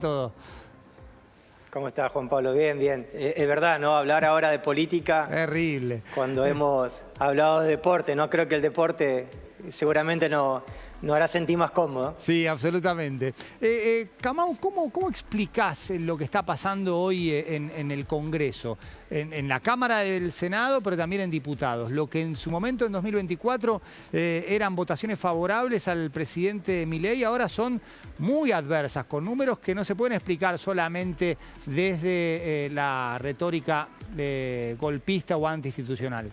Todo. ¿Cómo estás, Juan Pablo? Bien, bien. Es verdad, ¿no? Hablar ahora de política. Terrible. Cuando hemos hablado de deporte, ¿no? Creo que el deporte seguramente nos hará sentir más cómodos. Sí, absolutamente. Kamau, ¿cómo explicás lo que está pasando hoy en el Congreso? En la Cámara del Senado, pero también en diputados. Lo que en su momento, en 2024, eran votaciones favorables al presidente Milei, ahora son muy adversas, con números que no se pueden explicar solamente desde la retórica golpista o antiinstitucional.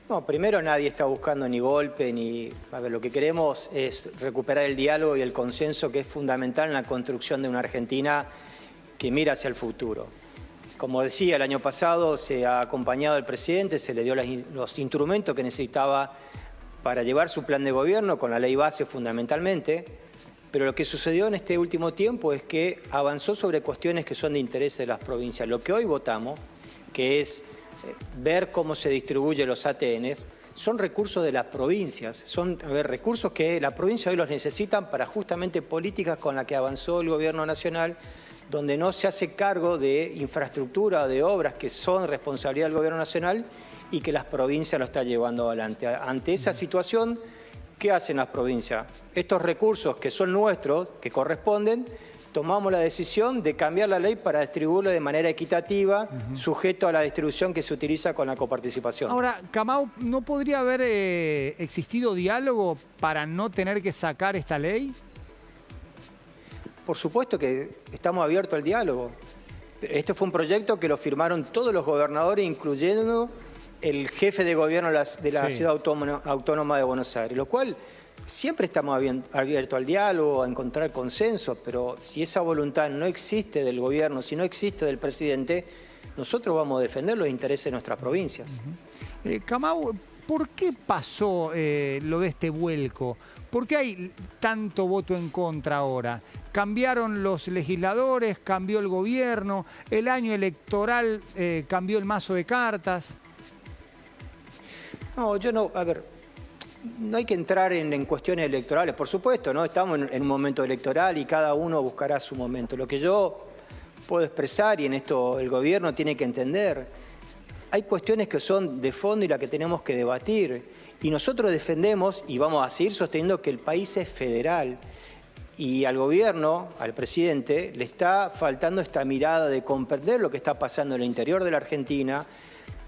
No, primero nadie está buscando ni golpe, ni... A ver, lo que queremos es recuperar el diálogo y el consenso que es fundamental en la construcción de una Argentina que mira hacia el futuro. Como decía, el año pasado se ha acompañado al presidente, se le dio los instrumentos que necesitaba para llevar su plan de gobierno, con la ley base fundamentalmente, pero lo que sucedió en este último tiempo es que avanzó sobre cuestiones que son de interés de las provincias. Lo que hoy votamos, que es ver cómo se distribuyen los ATNs, son recursos de las provincias, son recursos que la provincia hoy los necesitan para justamente políticas con las que avanzó el gobierno nacional, donde no se hace cargo de infraestructura o de obras que son responsabilidad del gobierno nacional y que las provincias lo están llevando adelante. Ante esa situación, ¿qué hacen las provincias? Estos recursos que son nuestros, que corresponden, tomamos la decisión de cambiar la ley para distribuirlo de manera equitativa, sujeto a la distribución que se utiliza con la coparticipación. Ahora, Kamau, ¿no podría haber existido diálogo para no tener que sacar esta ley? Por supuesto que estamos abiertos al diálogo. Este fue un proyecto que lo firmaron todos los gobernadores, incluyendo el jefe de gobierno de la Ciudad Autónoma de Buenos Aires, lo cual... Siempre estamos abiertos al diálogo, a encontrar consenso, pero si esa voluntad no existe del gobierno, si no existe del presidente, nosotros vamos a defender los intereses de nuestras provincias. Kamau, ¿por qué pasó lo de este vuelco? ¿Por qué hay tanto voto en contra ahora? ¿Cambiaron los legisladores? ¿Cambió el gobierno? ¿El año electoral cambió el mazo de cartas? No, yo no... A ver... No hay que entrar en cuestiones electorales, por supuesto, ¿no? Estamos en un momento electoral y cada uno buscará su momento. Lo que yo puedo expresar, y en esto el gobierno tiene que entender, hay cuestiones que son de fondo y las que tenemos que debatir. Y nosotros defendemos y vamos a seguir sosteniendo que el país es federal. Y al gobierno, al presidente, le está faltando esta mirada de comprender lo que está pasando en el interior de la Argentina,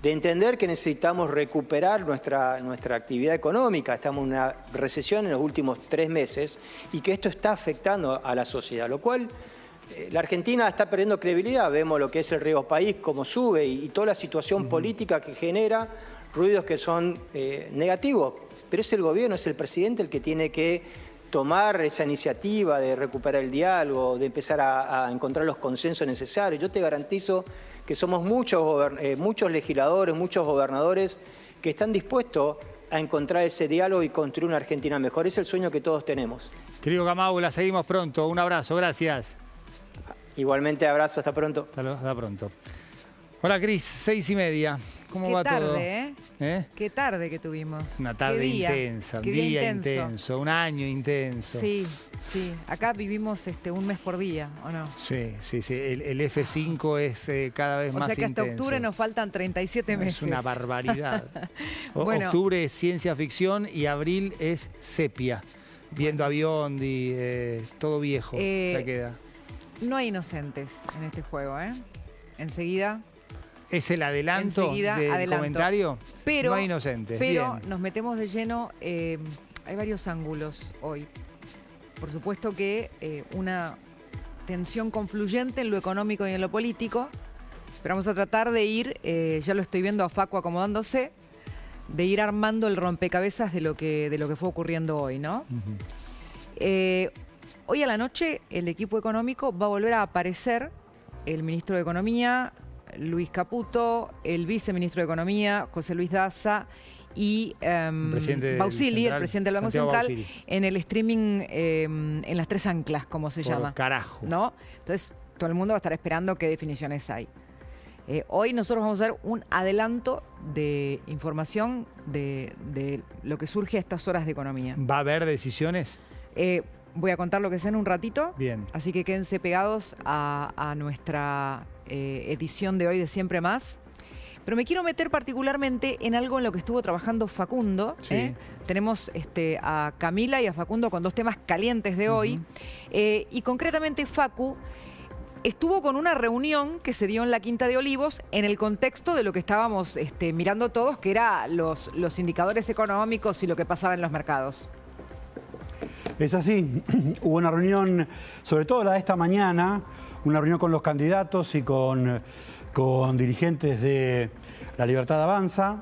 de entender que necesitamos recuperar nuestra actividad económica. Estamos en una recesión en los últimos 3 meses y que esto está afectando a la sociedad, lo cual la Argentina está perdiendo credibilidad. Vemos lo que es el riesgo país, cómo sube y toda la situación política que genera ruidos que son negativos. Pero es el gobierno, es el presidente el que tiene que tomar esa iniciativa de recuperar el diálogo, de empezar a encontrar los consensos necesarios. Yo te garantizo que somos muchos legisladores, muchos gobernadores que están dispuestos a encontrar ese diálogo y construir una Argentina mejor. Es el sueño que todos tenemos. Querido Kamau, la seguimos pronto. Un abrazo, gracias. Igualmente, abrazo, hasta pronto. Hasta pronto. Hola, Cris, 6:30. ¿Cómo va todo? Qué tarde, ¿eh? Qué tarde que tuvimos. Una tarde intensa, un día intenso, un año intenso. Sí, sí. Acá vivimos un mes por día, ¿o no? Sí. El F5 es cada vez más intenso. O sea que hasta octubre nos faltan 37 meses. Es una barbaridad. Bueno. Octubre es ciencia ficción y abril es sepia. Viendo a Biondi, todo viejo, ya queda. No hay inocentes en este juego, ¿eh? Enseguida... ¿Es el adelanto del comentario? Pero, no hay inocentes. Pero bien. Nos metemos de lleno. Hay varios ángulos hoy. Por supuesto que una tensión confluyente en lo económico y en lo político. Pero vamos a tratar de ir, ya lo estoy viendo a Facu acomodándose, de ir armando el rompecabezas de lo que fue ocurriendo hoy, ¿no? Hoy a la noche el equipo económico va a volver a aparecer, el ministro de Economía, Luis Caputo, el viceministro de Economía, José Luis Daza, y Bausili, el presidente del Banco Central, en el streaming en las 3 anclas, como se llama. Carajo. ¿No? Entonces, todo el mundo va a estar esperando qué definiciones hay. Hoy nosotros vamos a ver un adelanto de información de lo que surge a estas horas de economía. ¿Va a haber decisiones? Voy a contar lo que sé en un ratito. Bien. Así que quédense pegados a nuestra edición de hoy de Siempre Más. Pero me quiero meter particularmente en algo en lo que estuvo trabajando Facundo. Sí. Tenemos a Camila y a Facundo con dos temas calientes de hoy. Y concretamente Facu estuvo con una reunión que se dio en la Quinta de Olivos en el contexto de lo que estábamos mirando todos, que era los indicadores económicos y lo que pasaba en los mercados. Es así, hubo una reunión, sobre todo la de esta mañana, una reunión con los candidatos y con dirigentes de La Libertad Avanza.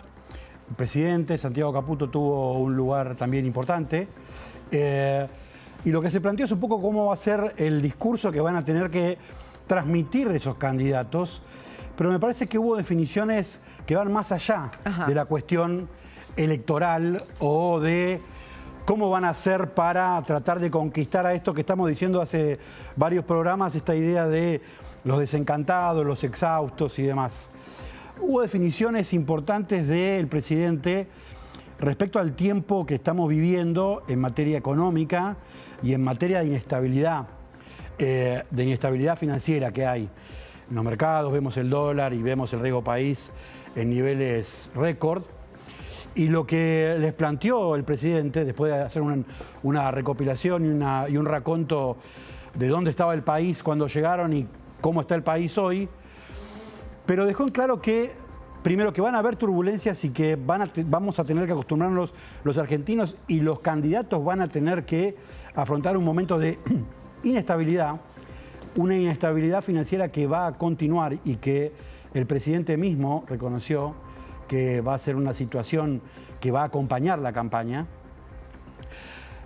El presidente Santiago Caputo tuvo un lugar también importante. Y lo que se planteó es un poco cómo va a ser el discurso que van a tener que transmitir esos candidatos. Pero me parece que hubo definiciones que van más allá de la cuestión electoral o de cómo van a hacer para tratar de conquistar a esto que estamos diciendo hace varios programas, esta idea de los desencantados, los exhaustos y demás. Hubo definiciones importantes del presidente respecto al tiempo que estamos viviendo en materia económica y en materia de inestabilidad financiera que hay. En los mercados vemos el dólar y vemos el riesgo país en niveles récord. Y lo que les planteó el presidente, después de hacer una recopilación y un raconto de dónde estaba el país cuando llegaron y cómo está el país hoy, pero dejó en claro que, primero, que van a haber turbulencias y que vamos a tener que acostumbrarnos los argentinos y los candidatos van a tener que afrontar un momento de inestabilidad, una inestabilidad financiera que va a continuar y que el presidente mismo reconoció que va a ser una situación que va a acompañar la campaña.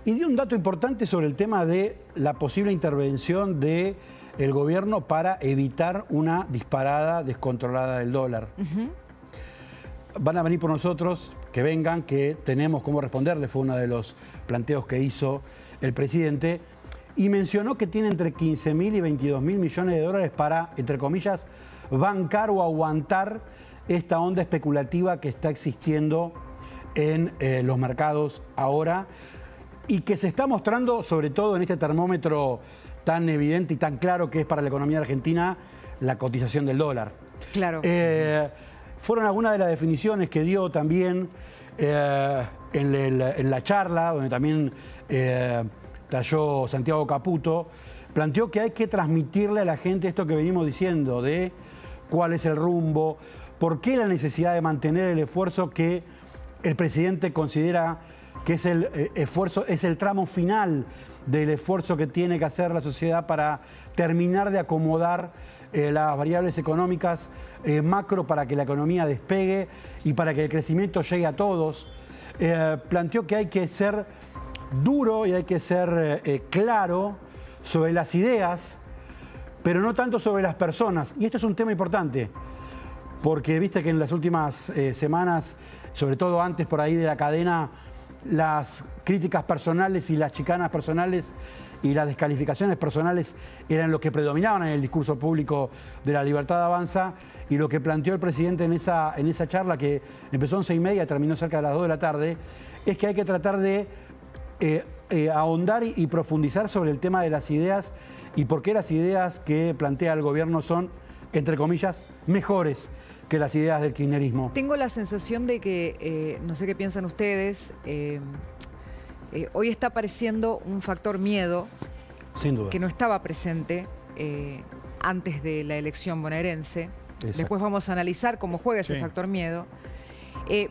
Y dio un dato importante sobre el tema de la posible intervención del gobierno para evitar una disparada descontrolada del dólar. Van a venir por nosotros, que vengan, que tenemos cómo responderle, fue uno de los planteos que hizo el presidente, y mencionó que tiene entre 15.000 y 22.000 millones de dólares para, entre comillas, bancar o aguantar esta onda especulativa que está existiendo en los mercados ahora y que se está mostrando sobre todo en este termómetro tan evidente y tan claro que es para la economía argentina la cotización del dólar. Claro. Fueron algunas de las definiciones que dio también en la charla, donde también talló Santiago Caputo, planteó que hay que transmitirle a la gente esto que venimos diciendo de cuál es el rumbo, por qué la necesidad de mantener el esfuerzo que el presidente considera que es el esfuerzo, es el tramo final del esfuerzo que tiene que hacer la sociedad para terminar de acomodar las variables económicas macro para que la economía despegue y para que el crecimiento llegue a todos. Planteó que hay que ser duro y hay que ser claro sobre las ideas, pero no tanto sobre las personas. Y esto es un tema importante, porque viste que en las últimas semanas, sobre todo antes por ahí de la cadena, las críticas personales y las chicanas personales y las descalificaciones personales eran lo que predominaban en el discurso público de La Libertad Avanza, y lo que planteó el presidente en esa charla, que empezó a 11:30 y terminó cerca de las 2 de la tarde, es que hay que tratar de ahondar y profundizar sobre el tema de las ideas y por qué las ideas que plantea el gobierno son, entre comillas, mejores que las ideas del kirchnerismo. Tengo la sensación de que, no sé qué piensan ustedes, hoy está apareciendo un factor miedo. Sin duda. Que no estaba presente antes de la elección bonaerense. Exacto. Después vamos a analizar cómo juega ese factor miedo.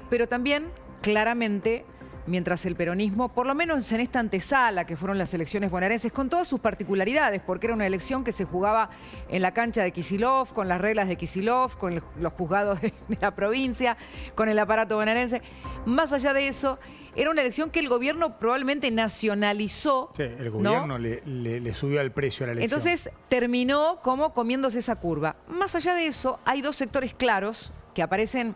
Pero también, claramente, mientras el peronismo, por lo menos en esta antesala que fueron las elecciones bonaerenses, con todas sus particularidades, porque era una elección que se jugaba en la cancha de Kicillof, con las reglas de Kicillof, con los juzgados de la provincia, con el aparato bonaerense. Más allá de eso, era una elección que el gobierno probablemente nacionalizó. Sí, el gobierno, ¿no? le subió el precio a la elección. Entonces terminó como comiéndose esa curva. Más allá de eso, hay dos sectores claros que aparecen,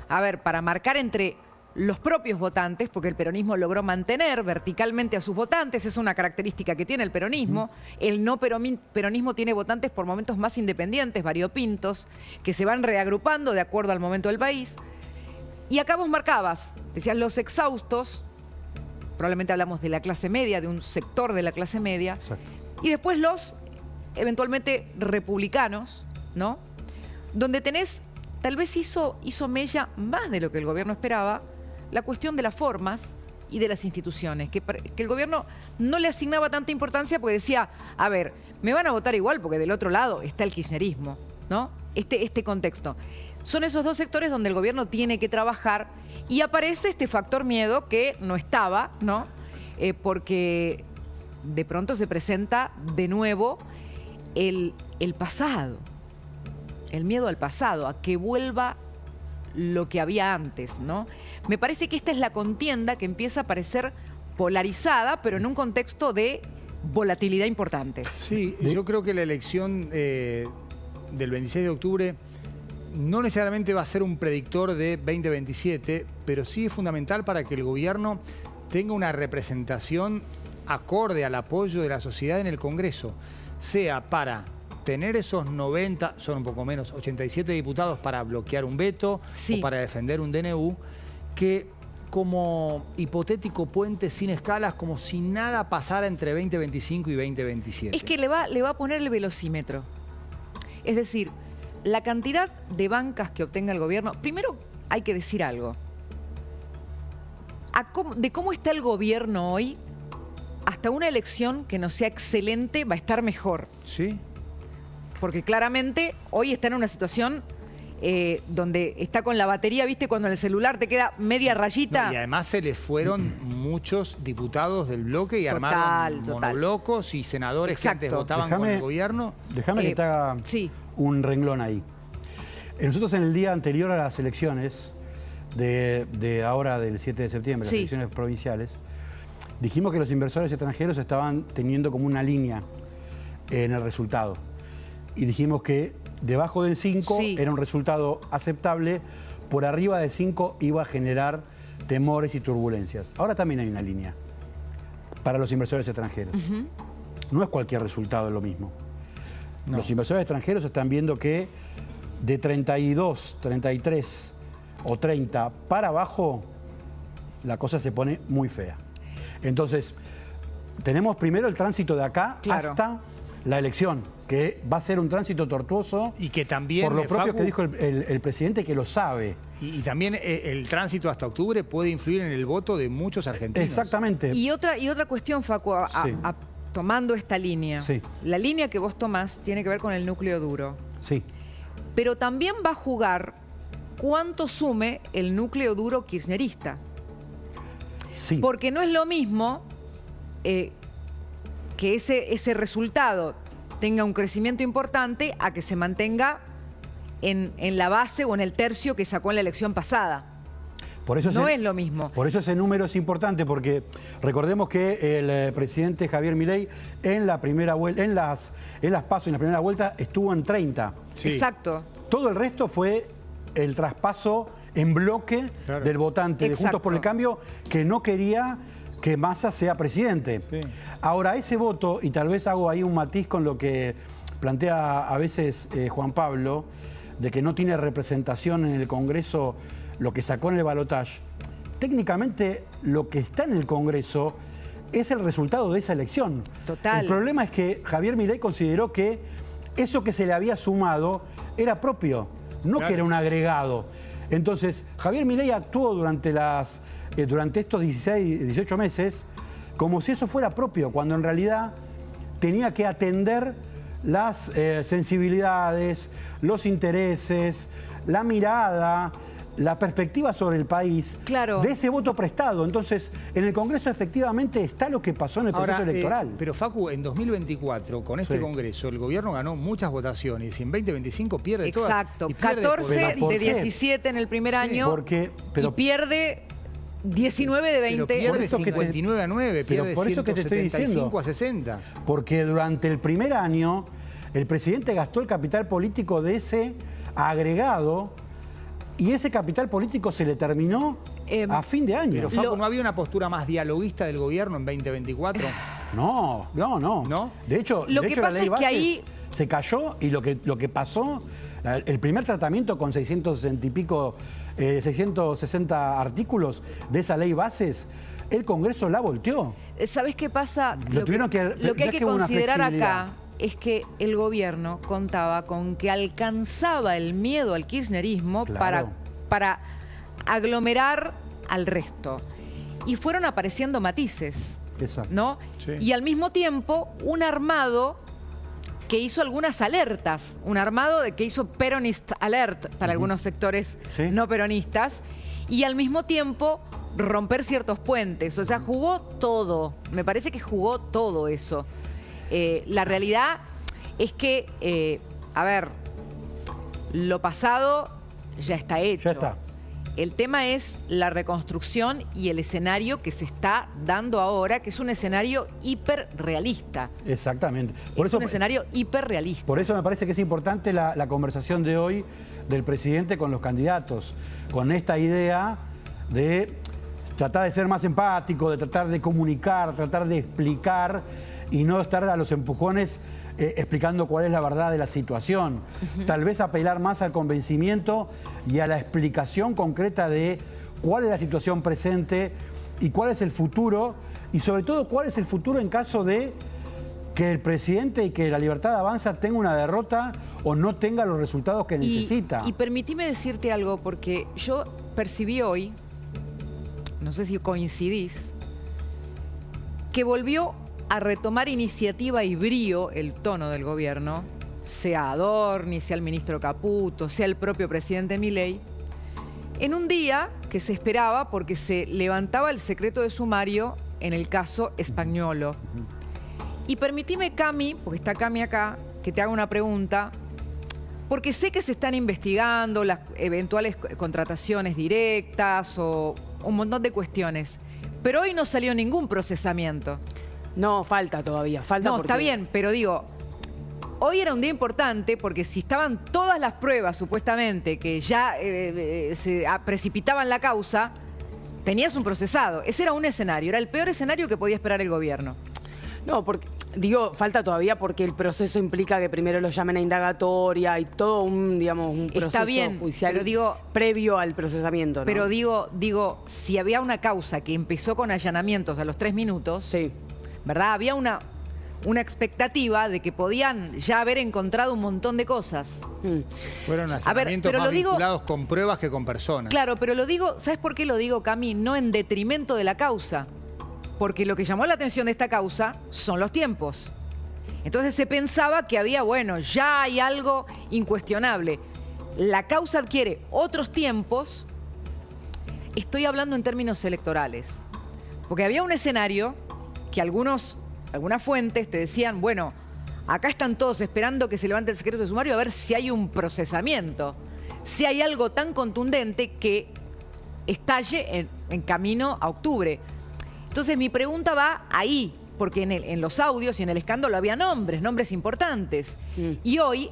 a ver, para marcar entre los propios votantes, porque el peronismo logró mantener verticalmente a sus votantes, es una característica que tiene el peronismo. El no peronismo tiene votantes por momentos más independientes, variopintos, que se van reagrupando de acuerdo al momento del país. Y acá vos marcabas, decías los exhaustos, probablemente hablamos de la clase media, de un sector de la clase media. Exacto. Y después los, eventualmente, republicanos, ¿no? Donde tenés, tal vez hizo mella más de lo que el gobierno esperaba, la cuestión de las formas y de las instituciones, que el gobierno no le asignaba tanta importancia porque decía, a ver, me van a votar igual porque del otro lado está el kirchnerismo, ¿no? Este contexto. Son esos dos sectores donde el gobierno tiene que trabajar y aparece este factor miedo que no estaba, ¿no? Porque de pronto se presenta de nuevo el pasado, el miedo al pasado, a que vuelva lo que había antes, ¿no? Me parece que esta es la contienda que empieza a parecer polarizada, pero en un contexto de volatilidad importante. Sí, yo creo que la elección del 26 de octubre no necesariamente va a ser un predictor de 2027, pero sí es fundamental para que el gobierno tenga una representación acorde al apoyo de la sociedad en el Congreso, sea para tener esos 90, son un poco menos, 87 diputados para bloquear un veto Sí. o para defender un DNU, que como hipotético puente sin escalas, como si nada pasara entre 2025 y 2027. Es que le va a poner el velocímetro. Es decir, la cantidad de bancas que obtenga el gobierno, primero hay que decir algo. De cómo está el gobierno hoy, hasta una elección que no sea excelente va a estar mejor. ¿Sí? Porque claramente hoy está en una situación donde está con la batería, ¿viste? Cuando en el celular te queda media rayita. No, y además se les fueron muchos diputados del bloque y armaron monoblocos y senadores que antes votaban con el gobierno. Déjame que te haga un renglón ahí. Nosotros en el día anterior a las elecciones, de ahora del 7 de septiembre, las elecciones provinciales, dijimos que los inversores extranjeros estaban teniendo como una línea en el resultado. Y dijimos que debajo del 5 era un resultado aceptable, por arriba del 5 iba a generar temores y turbulencias. Ahora también hay una línea para los inversores extranjeros. No es cualquier resultado lo mismo. No. Los inversores extranjeros están viendo que de 32, 33 o 30 para abajo, la cosa se pone muy fea. Entonces, tenemos primero el tránsito de acá hasta la elección, que va a ser un tránsito tortuoso. Y que también, por lo propio que dijo el presidente, que lo sabe. Y también el tránsito hasta octubre puede influir en el voto de muchos argentinos. Exactamente. Y otra cuestión, Facu, tomando esta línea. La línea que vos tomás tiene que ver con el núcleo duro. Sí. Pero también va a jugar cuánto sume el núcleo duro kirchnerista. Sí. Porque no es lo mismo que ese resultado tenga un crecimiento importante a que se mantenga en la base o en el tercio que sacó en la elección pasada. Por eso no es lo mismo. Por eso ese número es importante, porque recordemos que el presidente Javier Milei en la primera vuelta, en las PASO, en la primera vuelta, estuvo en 30. Exacto. Todo el resto fue el traspaso en bloque del votante de Juntos por el Cambio, que no quería que Massa sea presidente. Ahora, ese voto, y tal vez hago ahí un matiz con lo que plantea a veces Juan Pablo, de que no tiene representación en el Congreso lo que sacó en el balotaje, técnicamente lo que está en el Congreso es el resultado de esa elección. Total. El problema es que Javier Milei consideró que eso que se le había sumado era propio, no que era un agregado. Entonces, Javier Milei actuó durante estos 18 meses como si eso fuera propio, cuando en realidad tenía que atender las sensibilidades, los intereses, la mirada, la perspectiva sobre el país de ese voto prestado. Entonces, en el Congreso efectivamente está lo que pasó en el proceso electoral. Pero Facu, en 2024, con este Congreso, el gobierno ganó muchas votaciones y en 2025 pierde todas. Exacto, 14 de 17 en el primer año y pierde 19 de 20. Pero pierde 59 a 9, pierde 175 a 60. Porque durante el primer año, el presidente gastó el capital político de ese agregado y ese capital político se le terminó a fin de año. Pero Facu, ¿no había una postura más dialoguista del gobierno en 2024? No. ¿No? De hecho, lo que pasa es que ahí se cayó y lo que pasó, el primer tratamiento con 660 artículos de esa ley bases, el Congreso la volteó. ¿Sabés qué pasa? Lo que hay que hubo una considerar flexibilidad. acá es que el gobierno contaba con que alcanzaba el miedo al kirchnerismo Claro. para aglomerar al resto. Y fueron apareciendo matices, Exacto. ¿no? Sí. Y al mismo tiempo, un armado que hizo algunas alertas, un armado que hizo peronist alert para algunos sectores Sí. no peronistas, y al mismo tiempo romper ciertos puentes. O sea, jugó todo. Me parece que jugó todo eso. La realidad es que, a ver, lo pasado ya está hecho. Ya está. El tema es la reconstrucción y el escenario que se está dando ahora, que es un escenario hiperrealista. Exactamente. Es un escenario hiperrealista. Por eso me parece que es importante la conversación de hoy del presidente con los candidatos, con esta idea de tratar de ser más empático, de tratar de comunicar, tratar de explicar y no estar a los empujones explicando cuál es la verdad de la situación. Tal vez apelar más al convencimiento y a la explicación concreta de cuál es la situación presente y cuál es el futuro, y sobre todo cuál es el futuro en caso de que el presidente y que la Libertad Avanza tenga una derrota o no tenga los resultados que necesita. Y permitime decirte algo, porque yo percibí hoy, no sé si coincidís, que volvió a retomar iniciativa y brío el tono del gobierno, sea Adorni, sea el ministro Caputo, sea el propio presidente Milei, en un día que se esperaba porque se levantaba el secreto de sumario en el caso Spagnuolo. Y permitime, Cami, porque está Cami acá, que te haga una pregunta, porque sé que se están investigando las eventuales contrataciones directas o un montón de cuestiones, pero hoy no salió ningún procesamiento. No, falta todavía, falta No, porque... está bien, pero digo, hoy era un día importante porque si estaban todas las pruebas, supuestamente, que ya se precipitaban la causa, tenías un procesado. Ese era un escenario, era el peor escenario que podía esperar el gobierno. No, porque, digo, falta todavía porque el proceso implica que primero lo llamen a indagatoria y todo un, digamos, un proceso Está bien, judicial pero digo, previo al procesamiento, ¿no? Pero digo, si había una causa que empezó con allanamientos a los 3 minutos, Sí. ¿verdad? Había una expectativa de que podían ya haber encontrado un montón de cosas. Fueron A ver, allanamientos pero más lo digo- vinculados con pruebas que con personas. Claro, pero lo digo, ¿sabes por qué lo digo, Cami? No en detrimento de la causa. Porque lo que llamó la atención de esta causa son los tiempos. Entonces se pensaba que había, bueno, ya hay algo incuestionable. La causa adquiere otros tiempos. Estoy hablando en términos electorales. Porque había un escenario que algunas fuentes te decían, bueno, acá están todos esperando que se levante el secreto de sumario a ver si hay un procesamiento, si hay algo tan contundente que estalle en camino a octubre. Entonces mi pregunta va ahí, porque en los audios y en el escándalo había nombres importantes. Y hoy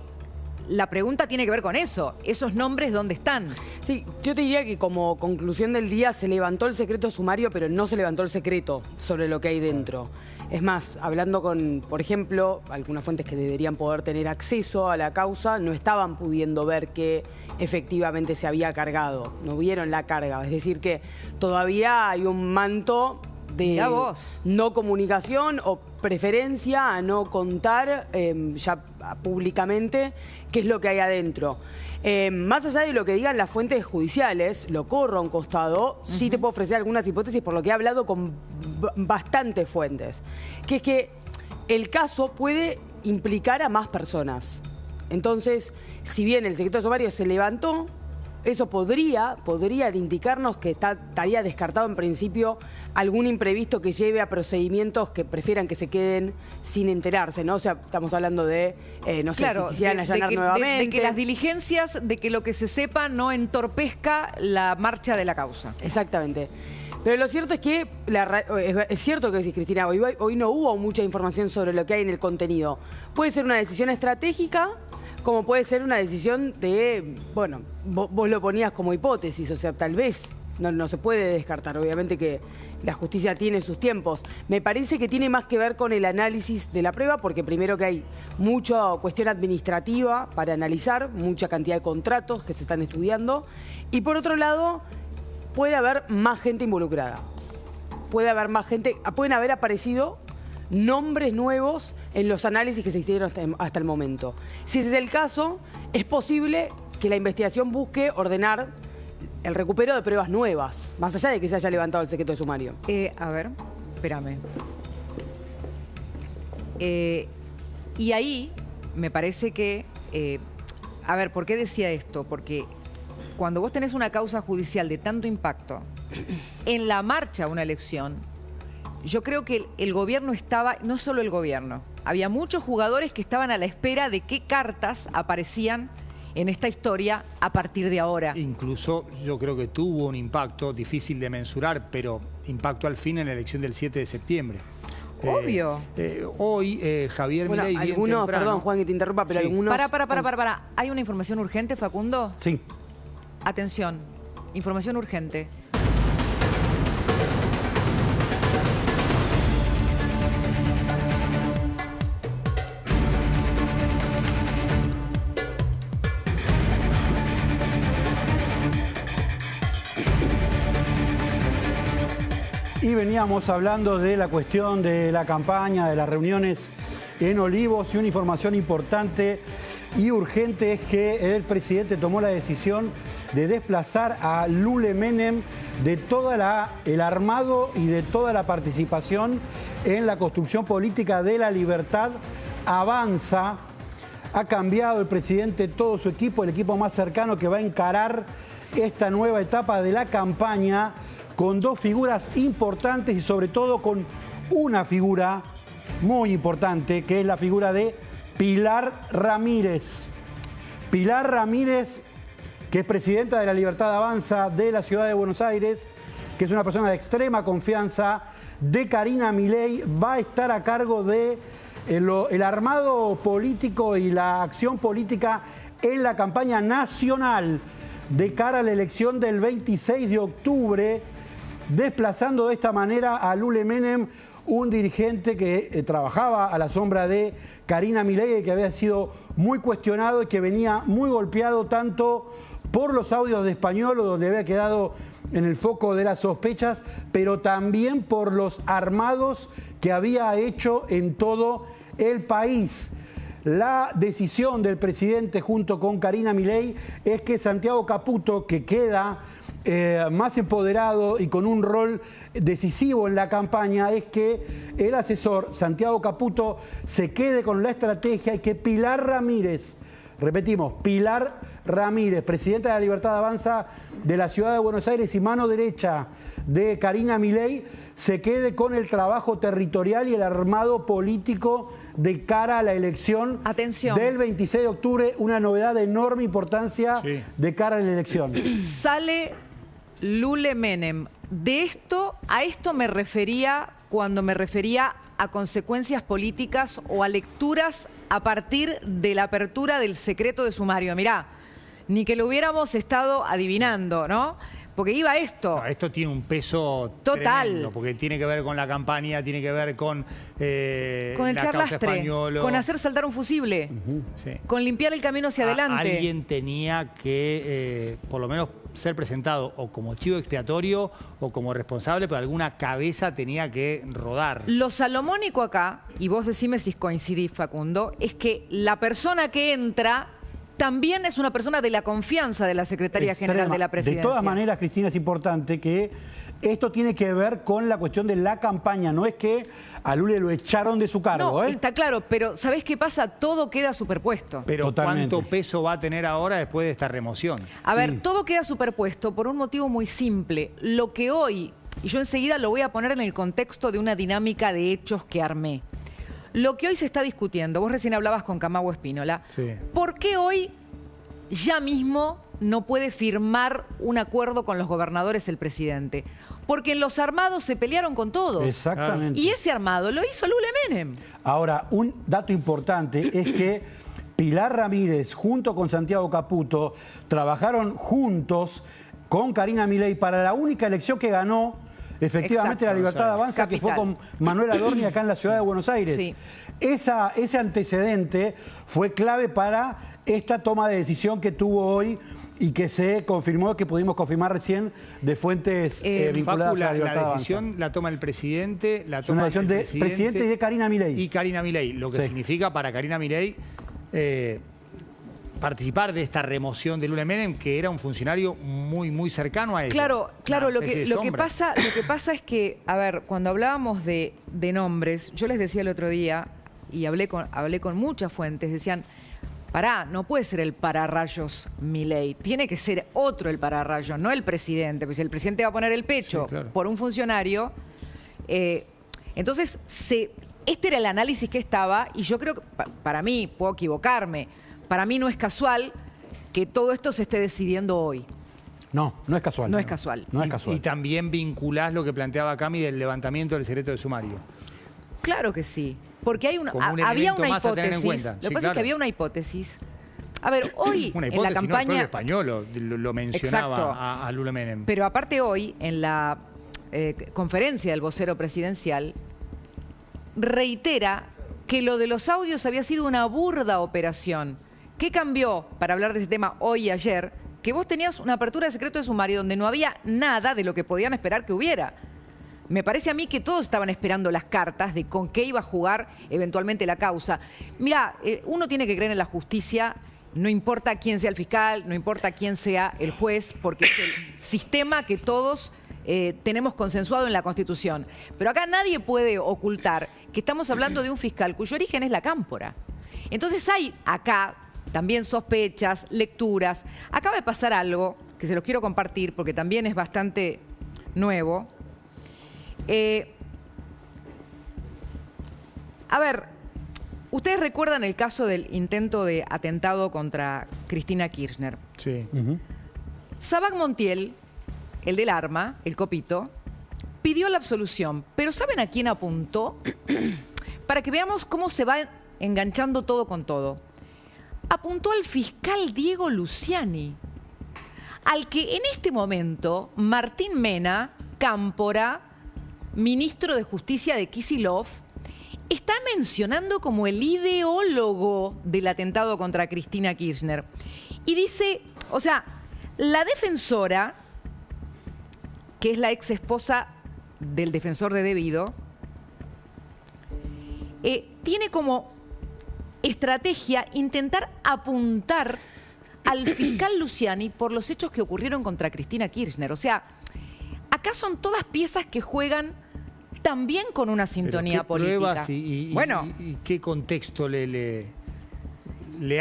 la pregunta tiene que ver con eso, esos nombres, ¿dónde están? Sí, yo te diría que como conclusión del día se levantó el secreto sumario, pero no se levantó el secreto sobre lo que hay dentro. Es más, hablando con, por ejemplo, algunas fuentes que deberían poder tener acceso a la causa, no estaban pudiendo ver que efectivamente se había cargado, no vieron la carga. Es decir, que todavía hay un manto de Mirá vos. no comunicación o preferencia a no contar ya públicamente qué es lo que hay adentro. Más allá de lo que digan las fuentes judiciales, lo corro a un costado, sí te puedo ofrecer algunas hipótesis por lo que he hablado con bastantes fuentes, que es que el caso puede implicar a más personas. Entonces, si bien el secreto de sumario se levantó, eso podría indicarnos que estaría descartado en principio algún imprevisto que lleve a procedimientos que prefieran que se queden sin enterarse, ¿no? O sea, estamos hablando de, no sé, Claro, si quisieran allanar nuevamente. de que las diligencias, de que lo que se sepa no entorpezca la marcha de la causa. Exactamente. Pero lo cierto es que, es cierto que decís, Cristina, hoy no hubo mucha información sobre lo que hay en el contenido. Puede ser una decisión estratégica, como puede ser una decisión de, bueno, vos lo ponías como hipótesis, o sea, tal vez no se puede descartar, obviamente que la justicia tiene sus tiempos. Me parece que tiene más que ver con el análisis de la prueba, porque primero que hay mucha cuestión administrativa para analizar, mucha cantidad de contratos que se están estudiando, y por otro lado, puede haber más gente involucrada. puede haber más gente, pueden haber aparecido nombres nuevos en los análisis que se hicieron hasta el momento. Si ese es el caso, es posible que la investigación busque ordenar el recupero de pruebas nuevas, más allá de que se haya levantado el secreto de sumario. A ver, espérame. Y ahí me parece que... a ver, ¿por qué decía esto? Porque cuando vos tenés una causa judicial de tanto impacto, en la marcha a una elección, yo creo que el gobierno estaba, no solo el gobierno, había muchos jugadores que estaban a la espera de qué cartas aparecían en esta historia a partir de ahora. Incluso yo creo que tuvo un impacto difícil de mensurar, pero impacto al fin en la elección del 7 de septiembre. Obvio. Hoy Javier Milei, bien algunos, temprano, perdón Juan que te interrumpa, pero sí. algunos... Para. ¿Hay una información urgente, Facundo? Sí. Atención, información urgente. Y veníamos hablando de la cuestión de la campaña, de las reuniones en Olivos, y una información importante y urgente es que el presidente tomó la decisión de desplazar a Lule Menem de todo el armado y de toda la participación en la construcción política de La Libertad Avanza. Ha cambiado el presidente todo su equipo, el equipo más cercano que va a encarar esta nueva etapa de la campaña, con dos figuras importantes y sobre todo con una figura muy importante, que es la figura de Pilar Ramírez. Pilar Ramírez, que es presidenta de La Libertad Avanza de la Ciudad de Buenos Aires, que es una persona de extrema confianza de Karina Milei, va a estar a cargo de el armado político y la acción política en la campaña nacional de cara a la elección del 26 de octubre, desplazando de esta manera a Lule Menem, un dirigente que trabajaba a la sombra de Karina Milei, que había sido muy cuestionado y que venía muy golpeado tanto por los audios de Españolo, donde había quedado en el foco de las sospechas, pero también por los armados que había hecho en todo el país. La decisión del presidente junto con Karina Milei es que Santiago Caputo, que queda más empoderado y con un rol decisivo en la campaña, es que el asesor Santiago Caputo se quede con la estrategia y que Pilar Ramírez, repetimos, Pilar Ramírez, presidenta de La Libertad Avanza de la Ciudad de Buenos Aires y mano derecha de Karina Milei, se quede con el trabajo territorial y el armado político de cara a la elección del 26 de octubre, una novedad de enorme importancia de cara a la elección. Sale Lule Menem. A esto me refería cuando me refería a consecuencias políticas o a lecturas a partir de la apertura del secreto de sumario. Mirá, ni que lo hubiéramos estado adivinando, ¿no? Porque iba esto. No, esto tiene un peso total, tremendo, porque tiene que ver con la campaña, tiene que ver con el la charlastre, causa Españolo, con hacer saltar un fusible, sí, con limpiar el camino hacia adelante. Alguien tenía que, por lo menos, ser presentado o como chivo expiatorio o como responsable, pero alguna cabeza tenía que rodar. Lo salomónico acá, y vos decime si coincidís, Facundo, es que la persona que entra también es una persona de la confianza de la Secretaría General de la Presidencia. De todas maneras, Cristina, es importante que esto tiene que ver con la cuestión de la campaña. No es que a Lule lo echaron de su cargo. No, está claro, pero ¿sabés qué pasa? Todo queda superpuesto. Pero totalmente. ¿cuánto peso va a tener ahora después de esta remoción? A ver, todo queda superpuesto por un motivo muy simple. Lo que hoy, y yo enseguida lo voy a poner en el contexto de una dinámica de hechos que armé. Lo que hoy se está discutiendo, vos recién hablabas con Camagüe Espínola, sí. ¿Por qué hoy ya mismo no puede firmar un acuerdo con los gobernadores el presidente? Porque en los armados se pelearon con todos. Exactamente. Y ese armado lo hizo Lule Menem. Ahora, un dato importante es que Pilar Ramírez junto con Santiago Caputo trabajaron juntos con Karina Milei para la única elección que ganó efectivamente La Libertad Avanza, que fue con Manuel Adorni acá en la Ciudad de Buenos Aires. Sí. Ese antecedente fue clave para esta toma de decisión que tuvo hoy Y que se confirmó, que pudimos confirmar recién, de fuentes vinculadas Facu, a la Libertad la Avanza. decisión la toma el presidente, la Es una toma decisión el de presidente y de Karina Milei. Y Karina Milei, lo que Sí. significa para Karina Milei participar de esta remoción de Lula Menem, que era un funcionario muy cercano a ella. Claro, Una lo especie que, de lo que sombra. pasa es que, a ver, cuando hablábamos de nombres, yo les decía el otro día, y hablé con muchas fuentes, decían, pará, no puede ser el pararrayos Milei, tiene que ser otro el pararrayos, no el presidente, porque si el presidente va a poner el pecho Sí, claro. por un funcionario, entonces este era el análisis que estaba, y yo creo que, para mí, puedo equivocarme, para mí no es casual que todo esto se esté decidiendo hoy. No, no es casual. No es casual. No es casual. Y también vinculás lo que planteaba Cami del levantamiento del secreto de sumario. Claro que sí, porque hay Como un había elemento una más a tener en hipótesis. cuenta. Lo que Sí, pasa es claro. que había una hipótesis. A ver, hoy Una en hipótesis, la no, el campaña, pueblo español lo mencionaba Exacto. a Lula Menem. pero aparte hoy en la conferencia del vocero presidencial, reitera que lo de los audios había sido una burda operación. ¿Qué cambió para hablar de ese tema hoy y ayer? Que vos tenías una apertura de secreto de sumario donde no había nada de lo que podían esperar que hubiera. Me parece a mí que todos estaban esperando las cartas de con qué iba a jugar eventualmente la causa. Mira, uno tiene que creer en la justicia, no importa quién sea el fiscal, no importa quién sea el juez, porque es el sistema que todos tenemos consensuado en la Constitución. Pero acá nadie puede ocultar que estamos hablando de un fiscal cuyo origen es la Cámpora. Entonces hay acá también sospechas, lecturas. Acaba de pasar algo que se los quiero compartir porque también es bastante nuevo. A ver, ustedes recuerdan el caso del intento de atentado contra Cristina Kirchner. Sí. Sabac Montiel, el del arma, el copito, pidió la absolución. Pero ¿saben a quién apuntó? Para que veamos cómo se va enganchando todo con todo. Apuntó al fiscal Diego Luciani, al que en este momento Martín Mena, Cámpora, ministro de Justicia de Kicillof, está mencionando como el ideólogo del atentado contra Cristina Kirchner. Y dice, o sea, la defensora, que es la ex esposa del defensor de Debido, tiene como estrategia intentar apuntar al fiscal Luciani por los hechos que ocurrieron contra Cristina Kirchner. O sea, acá son todas piezas que juegan también con una sintonía Pero ¿qué política. pruebas y Bueno, qué contexto le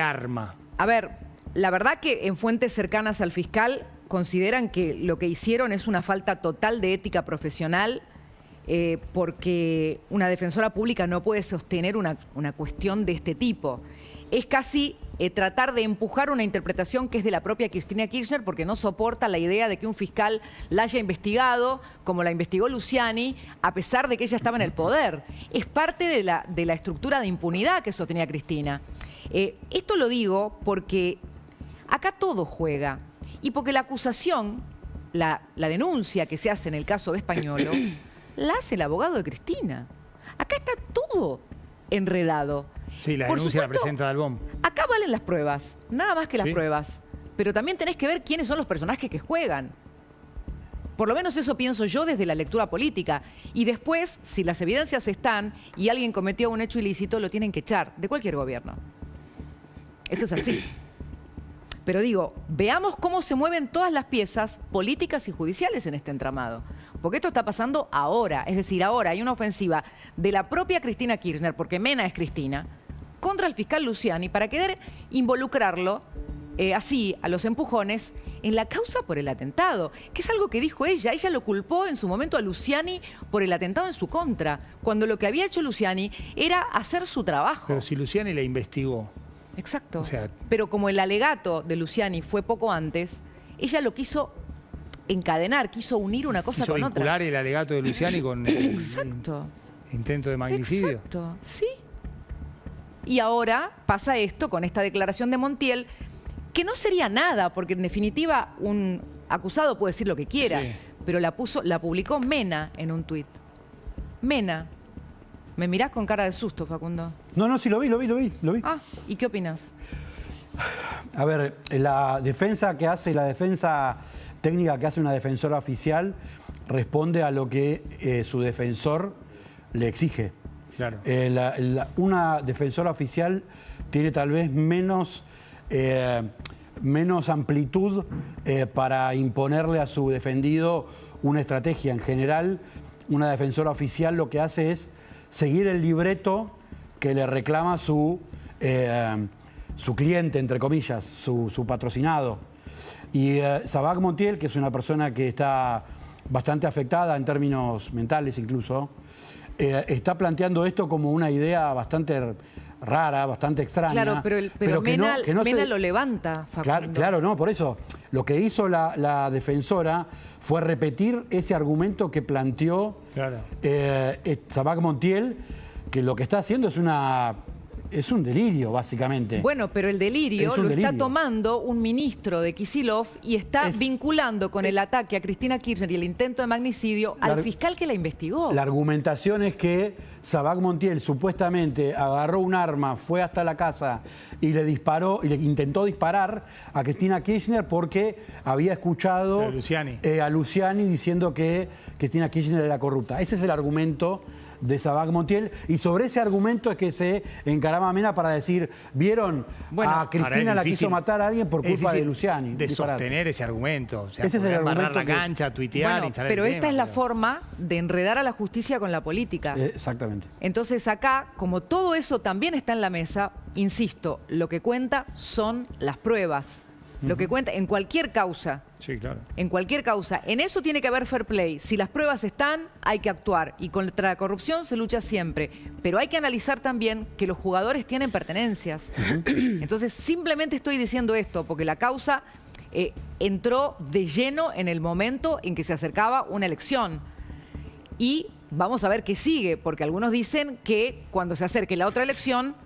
arma? a ver, la verdad que en fuentes cercanas al fiscal consideran que lo que hicieron es una falta total de ética profesional, porque una defensora pública no puede sostener una cuestión de este tipo. Es casi tratar de empujar una interpretación que es de la propia Cristina Kirchner, porque no soporta la idea de que un fiscal la haya investigado, como la investigó Luciani, a pesar de que ella estaba en el poder. Es parte de la estructura de impunidad que sostenía Cristina. Esto lo digo porque acá todo juega, y porque la acusación, la denuncia que se hace en el caso de Españolo, la hace el abogado de Cristina. Acá está todo enredado. Sí, la Por denuncia la supuesto, presenta Dalbón. acá valen las pruebas, nada más que las Sí. pruebas. Pero también tenés que ver quiénes son los personajes que juegan. Por lo menos eso pienso yo desde la lectura política. Y después, si las evidencias están y alguien cometió un hecho ilícito, lo tienen que echar de cualquier gobierno. Esto es así. Pero digo, veamos cómo se mueven todas las piezas políticas y judiciales en este entramado. Porque esto está pasando ahora. Es decir, ahora hay una ofensiva de la propia Cristina Kirchner, porque Mena es Cristina, contra el fiscal Luciani para querer involucrarlo así, a los empujones, en la causa por el atentado, que es algo que dijo ella. Ella lo culpó en su momento a Luciani por el atentado en su contra, cuando lo que había hecho Luciani era hacer su trabajo. Pero si Luciani la investigó. Exacto. O sea, pero como el alegato de Luciani fue poco antes, ella lo quiso encadenar, quiso unir una cosa quiso con vincular otra. el alegato de Luciani con el Exacto. intento de magnicidio. Exacto, sí. Y ahora pasa esto con esta declaración de Montiel, que no sería nada, porque en definitiva un acusado puede decir lo que quiera, Sí. pero la publicó Mena en un tuit. Mena. ¿Me mirás con cara de susto, Facundo? No, sí, lo vi. Ah, ¿y qué opinas? A ver, la defensa técnica que hace una defensora oficial responde a lo que su defensor le exige. Claro. Una defensora oficial tiene tal vez menos amplitud para imponerle a su defendido una estrategia. En general, una defensora oficial lo que hace es seguir el libreto que le reclama su cliente, entre comillas, su patrocinado. Y Sabac Montiel, que es una persona que está bastante afectada en términos mentales incluso, está planteando esto como una idea bastante rara, bastante extraña. Claro, pero Mena lo levanta, Facundo. Claro, no, por eso. Lo que hizo la defensora fue repetir ese argumento que planteó Sabac Montiel, que lo que está haciendo es un delirio, básicamente. Bueno, pero el delirio lo está tomando un ministro de Kicillof y está vinculando con el ataque a Cristina Kirchner y el intento de magnicidio al fiscal que la investigó. La argumentación es que Sabac Montiel supuestamente agarró un arma, fue hasta la casa y le disparó, y le intentó disparar a Cristina Kirchner porque había escuchado a Luciani diciendo que Cristina Kirchner era corrupta. Ese es el argumento de Sabac Montiel, y sobre ese argumento es que se encaraba Mena para decir, ¿vieron? A Cristina la quiso matar a alguien por culpa de Luciani. De sostener ese argumento. O sea, ese es el argumento barrar la cancha, tuitear, instalar pero el esta tema, es la forma de enredar a la justicia con la política. Exactamente. Entonces acá, como todo eso también está en la mesa, insisto, lo que cuenta son las pruebas. Lo que cuenta en cualquier causa. Sí, claro. En cualquier causa. En eso tiene que haber fair play. Si las pruebas están, hay que actuar. Y contra la corrupción se lucha siempre. Pero hay que analizar también que los jugadores tienen pertenencias. Entonces, simplemente estoy diciendo esto, porque la causa entró de lleno en el momento en que se acercaba una elección. Y vamos a ver qué sigue, porque algunos dicen que cuando se acerque la otra elección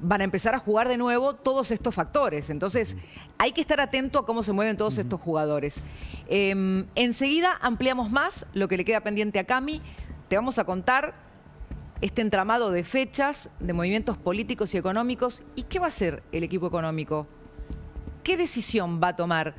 van a empezar a jugar de nuevo todos estos factores. Entonces, hay que estar atento a cómo se mueven todos estos jugadores. Enseguida ampliamos más lo que le queda pendiente a Cami. Te vamos a contar este entramado de fechas, de movimientos políticos y económicos. ¿Y qué va a hacer el equipo económico? ¿Qué decisión va a tomar?